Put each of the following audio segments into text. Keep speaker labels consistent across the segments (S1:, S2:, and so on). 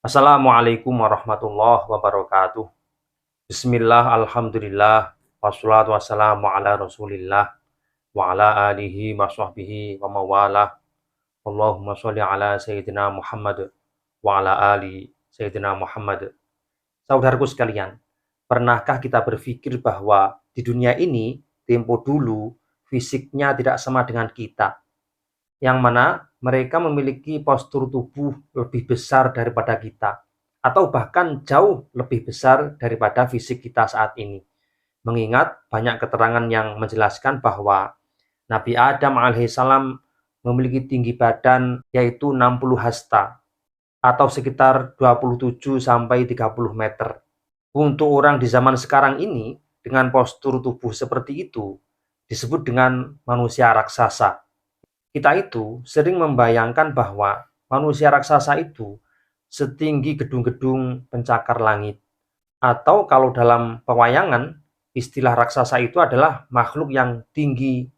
S1: Assalamualaikum warahmatullahi wabarakatuh. Bismillah, alhamdulillah, wassalatu wassalamu ala rasulillah, wa ala alihi wa sahbihi wa mawalah. Allahumma sholli ala Sayyidina Muhammad wa ala ali Sayyidina Muhammad. Saudaraku sekalian, pernahkah kita berpikir bahwa di dunia ini, tempo dulu, fisiknya tidak sama dengan kita, yang mana mereka memiliki postur tubuh lebih besar daripada kita, atau bahkan jauh lebih besar daripada fisik kita saat ini. Mengingat banyak keterangan yang menjelaskan bahwa Nabi Adam alaihissalam memiliki tinggi badan yaitu 60 hasta atau sekitar 27 sampai 30 meter. Untuk orang di zaman sekarang ini dengan postur tubuh seperti itu disebut dengan manusia raksasa. Kita itu sering membayangkan bahwa manusia raksasa itu setinggi gedung-gedung pencakar langit. Atau kalau dalam pewayangan, istilah raksasa itu adalah makhluk yang tinggi,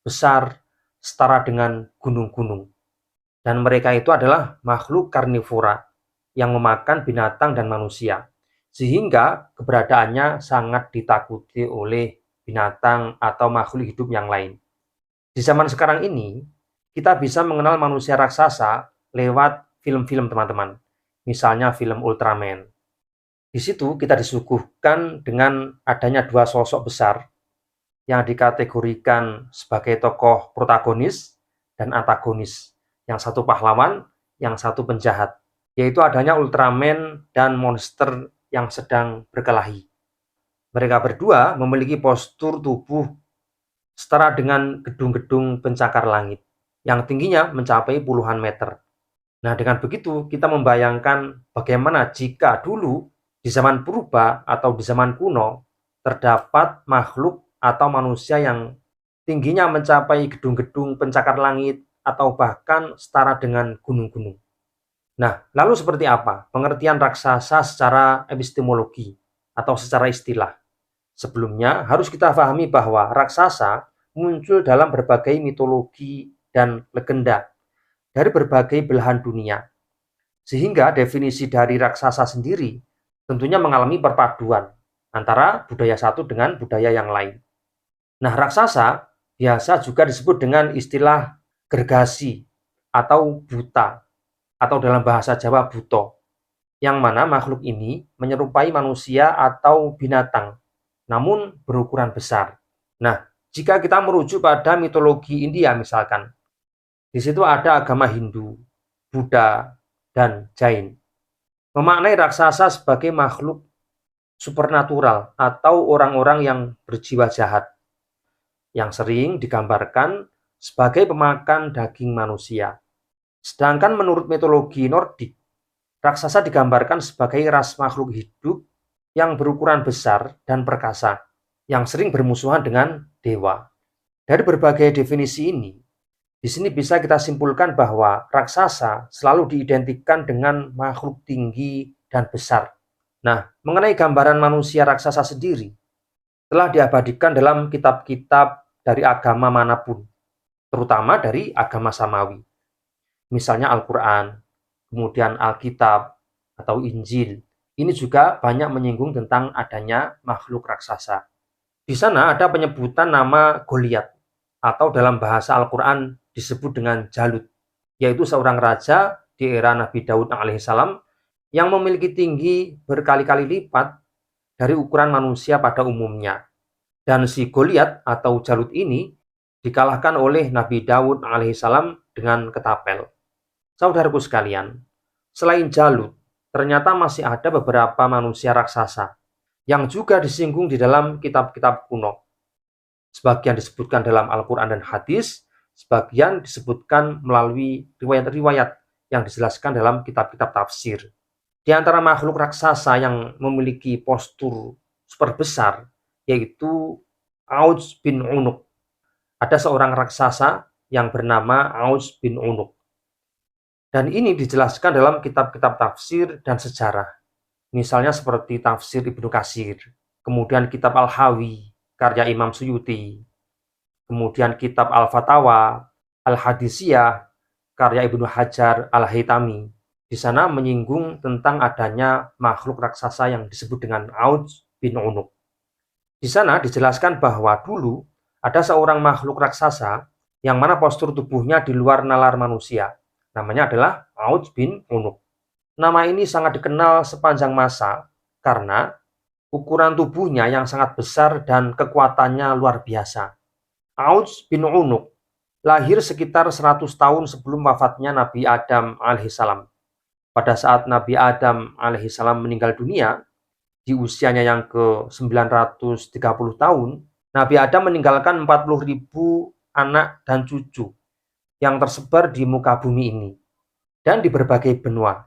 S1: besar, setara dengan gunung-gunung. Dan mereka itu adalah makhluk karnivora yang memakan binatang dan manusia. Sehingga keberadaannya sangat ditakuti oleh binatang atau makhluk hidup yang lain. Di zaman sekarang ini, kita bisa mengenal manusia raksasa lewat film-film teman-teman. Misalnya film Ultraman. Di situ kita disuguhkan dengan adanya dua sosok besar yang dikategorikan sebagai tokoh protagonis dan antagonis. Yang satu pahlawan, yang satu penjahat. Yaitu adanya Ultraman dan monster yang sedang berkelahi. Mereka berdua memiliki postur tubuh setara dengan gedung-gedung pencakar langit yang tingginya mencapai puluhan meter. Nah, dengan begitu kita membayangkan bagaimana jika dulu di zaman purba atau di zaman kuno terdapat makhluk atau manusia yang tingginya mencapai gedung-gedung pencakar langit atau bahkan setara dengan gunung-gunung. Nah, lalu seperti apa pengertian raksasa secara epistemologi atau secara istilah? Sebelumnya harus kita pahami bahwa raksasa muncul dalam berbagai mitologi dan legenda dari berbagai belahan dunia. Sehingga definisi dari raksasa sendiri tentunya mengalami perpaduan antara budaya satu dengan budaya yang lain. Nah, raksasa biasa juga disebut dengan istilah gergasi atau buta atau dalam bahasa Jawa buto, yang mana makhluk ini menyerupai manusia atau binatang, namun berukuran besar. Nah, jika kita merujuk pada mitologi India misalkan, di situ ada agama Hindu, Buddha, dan Jain. Memaknai raksasa sebagai makhluk supernatural atau orang-orang yang berjiwa jahat, yang sering digambarkan sebagai pemakan daging manusia. Sedangkan menurut mitologi Nordik, raksasa digambarkan sebagai ras makhluk hidup yang berukuran besar dan perkasa, yang sering bermusuhan dengan dewa. Dari berbagai definisi ini, di sini bisa kita simpulkan bahwa raksasa selalu diidentikan dengan makhluk tinggi dan besar. Nah, mengenai gambaran manusia raksasa sendiri, telah diabadikan dalam kitab-kitab dari agama manapun, terutama dari agama Samawi. Misalnya Al-Quran, kemudian Alkitab, atau Injil. Ini juga banyak menyinggung tentang adanya makhluk raksasa. Di sana ada penyebutan nama Goliat, atau dalam bahasa Al-Quran disebut dengan Jalut, yaitu seorang raja di era Nabi Daud alaihissalam yang memiliki tinggi berkali-kali lipat dari ukuran manusia pada umumnya. Dan si Goliat atau Jalut ini dikalahkan oleh Nabi Daud alaihissalam dengan ketapel. Saudaraku sekalian, selain Jalut, ternyata masih ada beberapa manusia raksasa yang juga disinggung di dalam kitab-kitab kuno. Sebagian disebutkan dalam Al-Quran dan hadis, sebagian disebutkan melalui riwayat-riwayat yang dijelaskan dalam kitab-kitab tafsir. Di antara makhluk raksasa yang memiliki postur super besar, yaitu Auj bin Unuk. Ada seorang raksasa yang bernama Auj bin Unuk. Dan ini dijelaskan dalam kitab-kitab tafsir dan sejarah. Misalnya seperti tafsir Ibnu Katsir, kemudian kitab Al-Hawi, karya Imam Suyuti, kemudian kitab Al-Fatawa, Al-Hadisiyah, karya Ibnu Hajar Al-Haytami. di sana menyinggung tentang adanya makhluk raksasa yang disebut dengan Auds bin Unuk. Di sana dijelaskan bahwa dulu ada seorang makhluk raksasa yang mana postur tubuhnya di luar nalar manusia. Namanya adalah Auds bin Unuk. Nama ini sangat dikenal sepanjang masa karena ukuran tubuhnya yang sangat besar dan kekuatannya luar biasa. Auds bin Unuk lahir sekitar 100 tahun sebelum wafatnya Nabi Adam alaihissalam. Pada saat Nabi Adam alaihissalam meninggal dunia, di usianya yang ke-930 tahun, Nabi Adam meninggalkan 40.000 anak dan cucu yang tersebar di muka bumi ini dan di berbagai benua.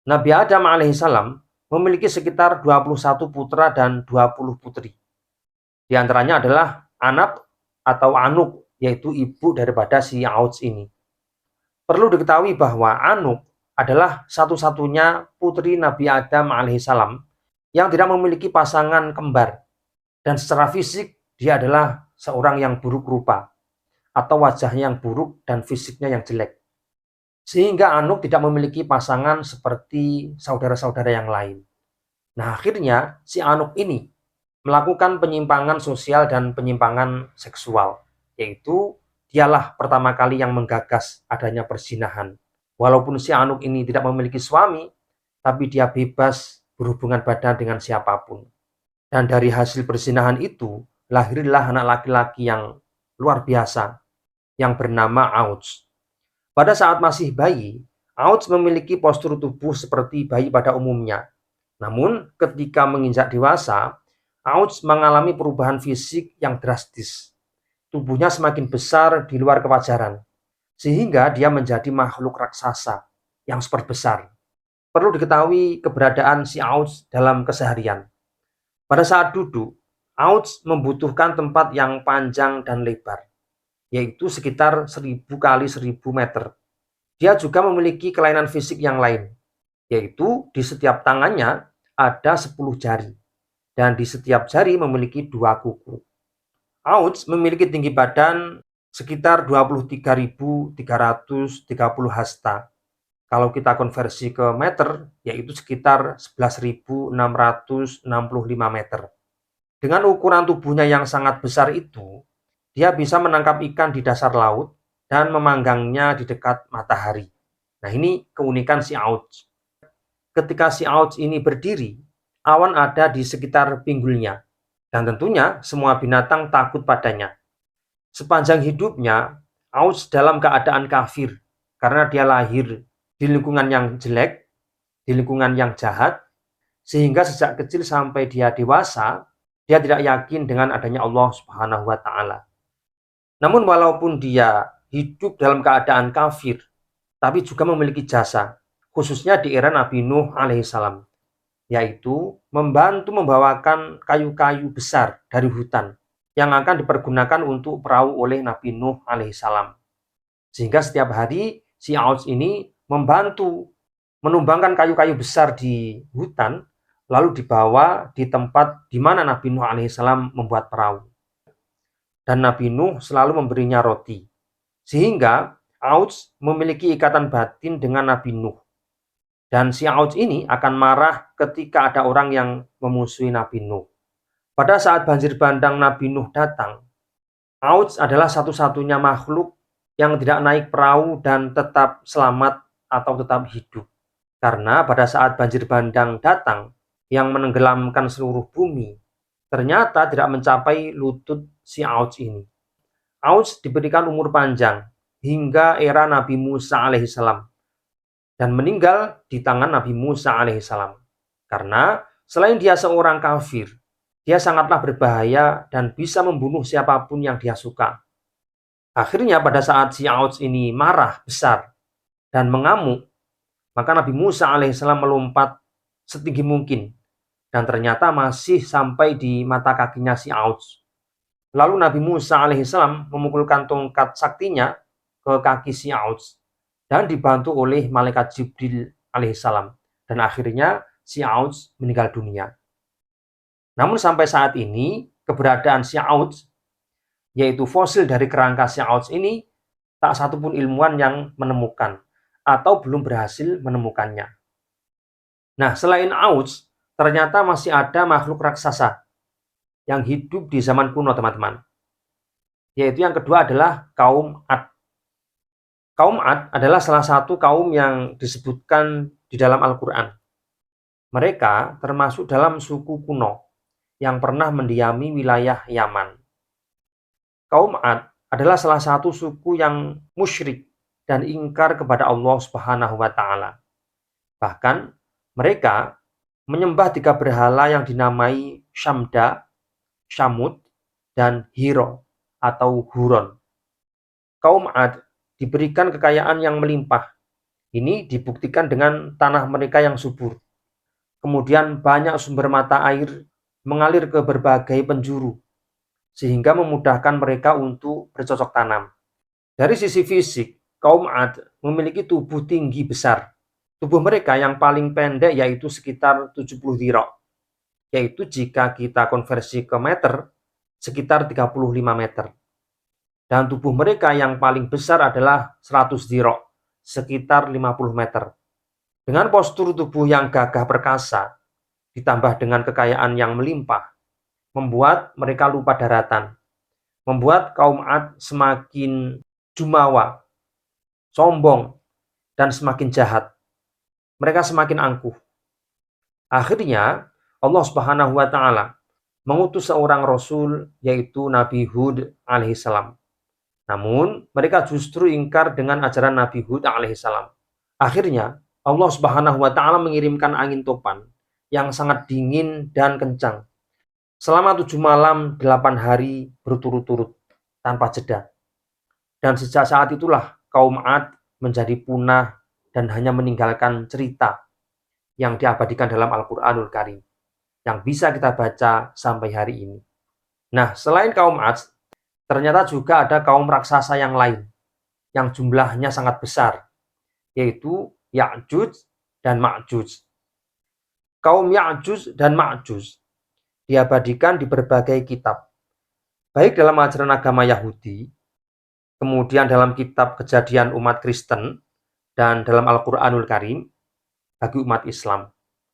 S1: Nabi Adam alaihissalam memiliki sekitar 21 putra dan 20 putri. Di antaranya adalah Anak atau Anuk, yaitu ibu daripada si Auds ini. Perlu diketahui bahwa Anuk adalah satu-satunya putri Nabi Adam alaihissalam yang tidak memiliki pasangan kembar. Dan secara fisik dia adalah seorang yang buruk rupa atau wajahnya yang buruk dan fisiknya yang jelek. Sehingga Anuk tidak memiliki pasangan seperti saudara-saudara yang lain. Nah, akhirnya si Anuk ini melakukan penyimpangan sosial dan penyimpangan seksual, yaitu dialah pertama kali yang menggagas adanya perzinahan. Walaupun si Anuk ini tidak memiliki suami, tapi dia bebas berhubungan badan dengan siapapun. Dan dari hasil perzinahan itu, lahirlah anak laki-laki yang luar biasa, yang bernama Auds. Pada saat masih bayi, Auds memiliki postur tubuh seperti bayi pada umumnya. Namun, ketika menginjak dewasa, Auds mengalami perubahan fisik yang drastis. Tubuhnya semakin besar di luar kewajaran, sehingga dia menjadi makhluk raksasa yang super besar. Perlu diketahui keberadaan si Auds dalam keseharian. Pada saat duduk, Auds membutuhkan tempat yang panjang dan lebar, yaitu sekitar 1000 kali 1000 meter. Dia juga memiliki kelainan fisik yang lain, yaitu di setiap tangannya ada 10 jari, dan di setiap jari memiliki 2 kuku. Auds memiliki tinggi badan sekitar 23.330 hasta. Kalau kita konversi ke meter, yaitu sekitar 11.665 meter. Dengan ukuran tubuhnya yang sangat besar itu, dia bisa menangkap ikan di dasar laut dan memanggangnya di dekat matahari. Nah, ini keunikan si Auds. Ketika si Auds ini berdiri, awan ada di sekitar pinggulnya. Dan tentunya semua binatang takut padanya. Sepanjang hidupnya, Auds dalam keadaan kafir karena dia lahir di lingkungan yang jelek, di lingkungan yang jahat, sehingga sejak kecil sampai dia dewasa, dia tidak yakin dengan adanya Allah Subhanahu wa Ta'ala. Namun, walaupun dia hidup dalam keadaan kafir, tapi juga memiliki jasa, khususnya di era Nabi Nuh alaihissalam, yaitu membantu membawakan kayu-kayu besar dari hutan yang akan dipergunakan untuk perahu oleh Nabi Nuh alaihissalam. Sehingga setiap hari si Auds ini membantu menumbangkan kayu-kayu besar di hutan, lalu dibawa di tempat di mana Nabi Nuh alaihissalam membuat perahu. Dan Nabi Nuh selalu memberinya roti. Sehingga Auds memiliki ikatan batin dengan Nabi Nuh. Dan si Auds ini akan marah ketika ada orang yang memusuhi Nabi Nuh. Pada saat banjir bandang Nabi Nuh datang, Auds adalah satu-satunya makhluk yang tidak naik perahu dan tetap selamat atau tetap hidup. Karena pada saat banjir bandang datang yang menenggelamkan seluruh bumi, ternyata tidak mencapai lutut si Auds ini. Auds diberikan umur panjang hingga era Nabi Musa alaihissalam dan meninggal di tangan Nabi Musa alaihissalam. Karena selain dia seorang kafir, dia sangatlah berbahaya dan bisa membunuh siapapun yang dia suka. Akhirnya pada saat si Auds ini marah besar dan mengamuk, maka Nabi Musa alaihissalam melompat setinggi mungkin dan ternyata masih sampai di mata kakinya si Auds. Lalu Nabi Musa alaihissalam memukulkan tongkat saktinya ke kaki si Auds dan dibantu oleh malaikat Jibril alaihissalam. Dan akhirnya si Auds meninggal dunia. Namun sampai saat ini, keberadaan si Auds, yaitu fosil dari kerangka si Auds ini, tak satupun ilmuwan yang menemukan atau belum berhasil menemukannya. Nah, selain Auds, ternyata masih ada makhluk raksasa yang hidup di zaman kuno, teman-teman. Yaitu yang kedua adalah kaum Ad. Kaum Ad adalah salah satu kaum yang disebutkan di dalam Al-Quran. Mereka termasuk dalam suku kuno yang pernah mendiami wilayah Yaman. Kaum Ad adalah salah satu suku yang musyrik dan ingkar kepada Allah Subhanahu wa Ta'ala. Bahkan mereka menyembah 3 berhala yang dinamai Syamda, Syamud, dan Hiro atau Huron. Kaum Ad diberikan kekayaan yang melimpah. Ini dibuktikan dengan tanah mereka yang subur. Kemudian banyak sumber mata air mengalir ke berbagai penjuru, sehingga memudahkan mereka untuk bercocok tanam. Dari sisi fisik, kaum Ad memiliki tubuh tinggi besar. Tubuh mereka yang paling pendek yaitu sekitar 70 dhira', yaitu jika kita konversi ke meter, sekitar 35 meter. Dan tubuh mereka yang paling besar adalah 100 dhira', sekitar 50 meter. Dengan postur tubuh yang gagah perkasa, ditambah dengan kekayaan yang melimpah, membuat mereka lupa daratan, membuat kaum Ad semakin jumawa, sombong, dan semakin jahat. Mereka semakin angkuh. Akhirnya, Allah Subhanahu wa Ta'ala mengutus seorang rasul, yaitu Nabi Hud alaihissalam. Namun, mereka justru ingkar dengan ajaran Nabi Hud alaihissalam. Akhirnya, Allah Subhanahu wa Ta'ala mengirimkan angin topan yang sangat dingin dan kencang selama 7 malam 8 hari berturut-turut tanpa jeda. Dan sejak saat itulah kaum Ad menjadi punah dan hanya meninggalkan cerita yang diabadikan dalam Al-Quranul Karim yang bisa kita baca sampai hari ini. Nah, selain kaum Ad, ternyata juga ada kaum raksasa yang lain yang jumlahnya sangat besar, yaitu Ya'juj dan Ma'juj. Kaum Ya'juj dan Ma'juj diabadikan di berbagai kitab, baik dalam ajaran agama Yahudi, kemudian dalam kitab Kejadian umat Kristen, dan dalam Al-Quranul Karim bagi umat Islam.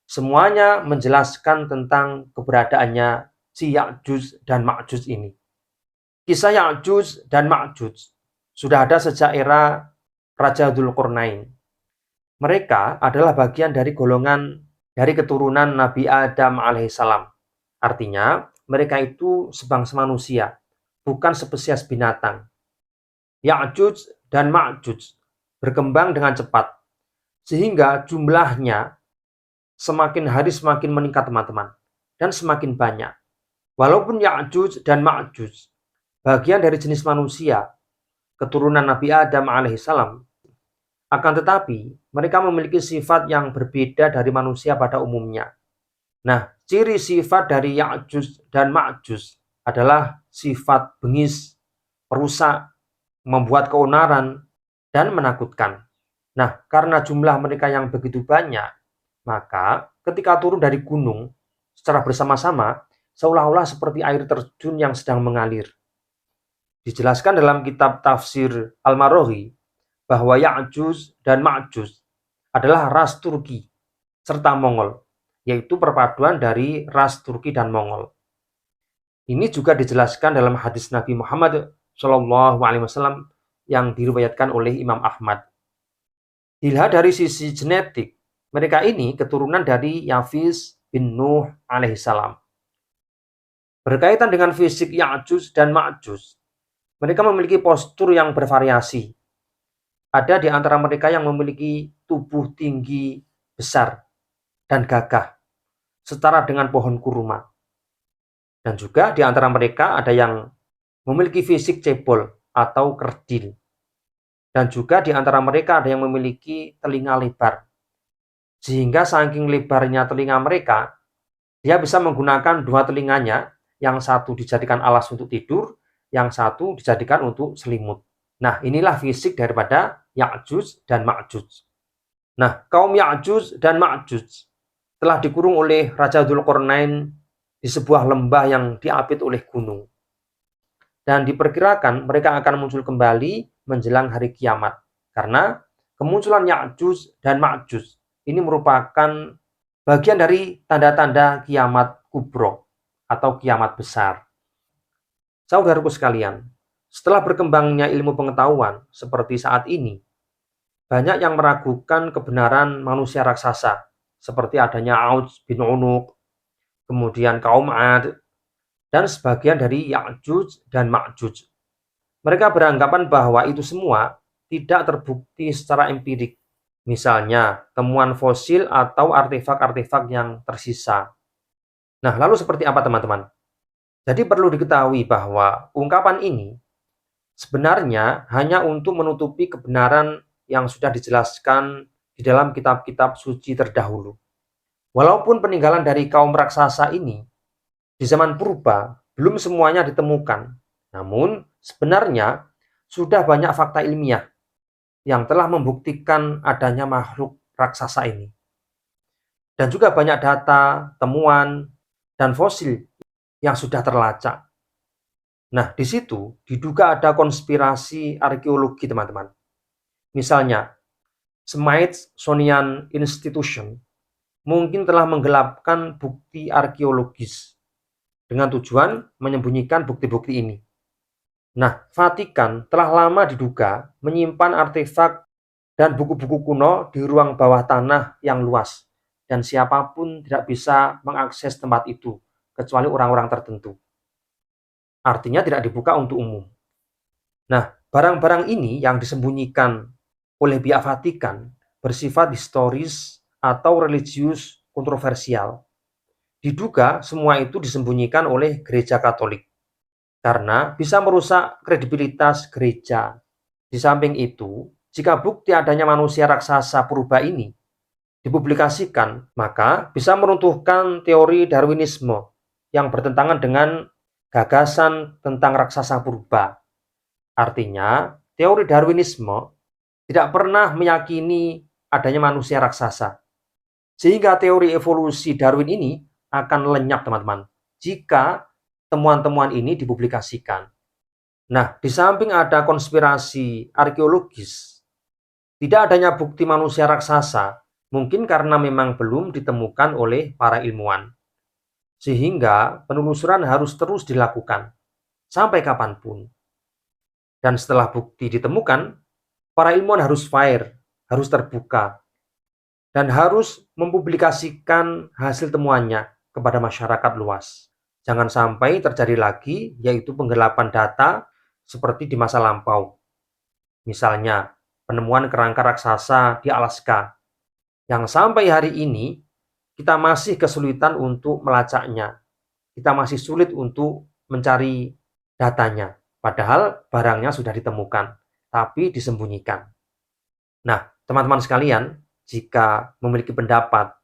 S1: Semuanya menjelaskan tentang keberadaannya si Ya'juj dan Ma'juj ini. Kisah Ya'juj dan Ma'juj sudah ada sejak era Raja Dzulqarnain. Mereka adalah bagian dari golongan dari keturunan Nabi Adam alaihissalam. Artinya, mereka itu sebangsa manusia, bukan spesies binatang. Ya'juj dan Ma'juj berkembang dengan cepat, sehingga jumlahnya semakin hari semakin meningkat, teman-teman, dan semakin banyak. Walaupun Ya'juj dan Ma'juj bagian dari jenis manusia, keturunan Nabi Adam alaihissalam, akan tetapi mereka memiliki sifat yang berbeda dari manusia pada umumnya. Nah, ciri sifat dari Ya'juj dan Ma'juj adalah sifat bengis, perusak, membuat keonaran, dan menakutkan. Nah, karena jumlah mereka yang begitu banyak, maka ketika turun dari gunung secara bersama-sama, seolah-olah seperti air terjun yang sedang mengalir. Dijelaskan dalam kitab tafsir Al-Maraghi bahwa Ya'juj dan Ma'juj adalah ras Turki serta Mongol, yaitu perpaduan dari ras Turki dan Mongol. Ini juga dijelaskan dalam hadis Nabi Muhammad SAW yang diriwayatkan oleh Imam Ahmad. Dilihat dari sisi genetik, mereka ini keturunan dari Yafis bin Nuh alaihissalam. Berkaitan dengan fisik Ya'juj dan Ma'juj, mereka memiliki postur yang bervariasi. Ada di antara mereka yang memiliki tubuh tinggi, besar, dan gagah, setara dengan pohon kurma. Dan juga di antara mereka ada yang memiliki fisik cebol atau kerdil. Dan juga di antara mereka ada yang memiliki telinga lebar. Sehingga saking lebarnya telinga mereka, dia bisa menggunakan 2 telinganya, yang satu dijadikan alas untuk tidur, yang satu dijadikan untuk selimut. Nah, inilah fisik daripada Ya'juj dan Ma'juj. Nah, kaum Ya'juj dan Ma'juj telah dikurung oleh Raja Dzulqarnain di sebuah lembah yang diapit oleh gunung. Dan diperkirakan mereka akan muncul kembali menjelang hari kiamat, karena kemunculan Ya'juj dan Ma'juj ini merupakan bagian dari tanda-tanda kiamat kubro atau kiamat besar. Saudaraku sekalian, setelah berkembangnya ilmu pengetahuan seperti saat ini, banyak yang meragukan kebenaran manusia raksasa, seperti adanya Auj bin Unuk, kemudian kaum Ad, dan sebagian dari Ya'juj dan Ma'juj. Mereka beranggapan bahwa itu semua tidak terbukti secara empirik. Misalnya, temuan fosil atau artefak-artefak yang tersisa. Nah, lalu seperti apa teman-teman? Jadi perlu diketahui bahwa ungkapan ini sebenarnya hanya untuk menutupi kebenaran yang sudah dijelaskan di dalam kitab-kitab suci terdahulu. Walaupun peninggalan dari kaum raksasa ini di zaman purba belum semuanya ditemukan, namun sebenarnya sudah banyak fakta ilmiah yang telah membuktikan adanya makhluk raksasa ini. Dan juga banyak data, temuan, dan fosil yang sudah terlacak. Nah, di situ diduga ada konspirasi arkeologi, teman-teman. Misalnya, Smithsonian Institution mungkin telah menggelapkan bukti arkeologis dengan tujuan menyembunyikan bukti-bukti ini. Nah, Vatikan telah lama diduga menyimpan artefak dan buku-buku kuno di ruang bawah tanah yang luas, dan siapapun tidak bisa mengakses tempat itu, kecuali orang-orang tertentu. Artinya tidak dibuka untuk umum. Nah, barang-barang ini yang disembunyikan oleh pihak Vatikan bersifat historis atau religius kontroversial. Diduga semua itu disembunyikan oleh gereja Katolik karena bisa merusak kredibilitas gereja. Di samping itu, jika bukti adanya manusia raksasa purba ini dipublikasikan, maka bisa meruntuhkan teori Darwinisme yang bertentangan dengan gagasan tentang raksasa purba. Artinya, teori Darwinisme tidak pernah meyakini adanya manusia raksasa. Sehingga teori evolusi Darwin ini akan lenyap, teman-teman, jika temuan-temuan ini dipublikasikan. Nah, di samping ada konspirasi arkeologis, tidak adanya bukti manusia raksasa, mungkin karena memang belum ditemukan oleh para ilmuwan. Sehingga penelusuran harus terus dilakukan, sampai kapanpun. Dan setelah bukti ditemukan, para ilmuwan harus fair, harus terbuka, dan harus mempublikasikan hasil temuannya kepada masyarakat luas. Jangan sampai terjadi lagi, yaitu penggelapan data seperti di masa lampau. Misalnya, penemuan kerangka raksasa di Alaska, yang sampai hari ini kita masih kesulitan untuk melacaknya. Kita masih sulit untuk mencari datanya. Padahal barangnya sudah ditemukan, tapi disembunyikan. Nah, teman-teman sekalian, jika memiliki pendapat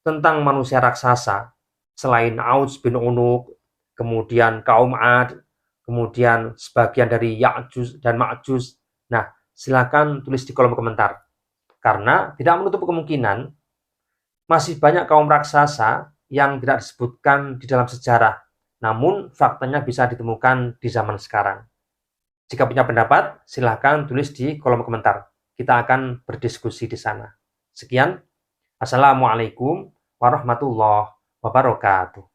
S1: tentang manusia raksasa, selain Auj bin Unuk, kemudian kaum Ad, kemudian sebagian dari Ya'juj dan Ma'juj, nah, silakan tulis di kolom komentar. Karena tidak menutup kemungkinan masih banyak kaum raksasa yang tidak disebutkan di dalam sejarah, namun faktanya bisa ditemukan di zaman sekarang. Jika punya pendapat, silahkan tulis di kolom komentar. Kita akan berdiskusi di sana. Sekian, Assalamualaikum warahmatullahi wabarakatuh.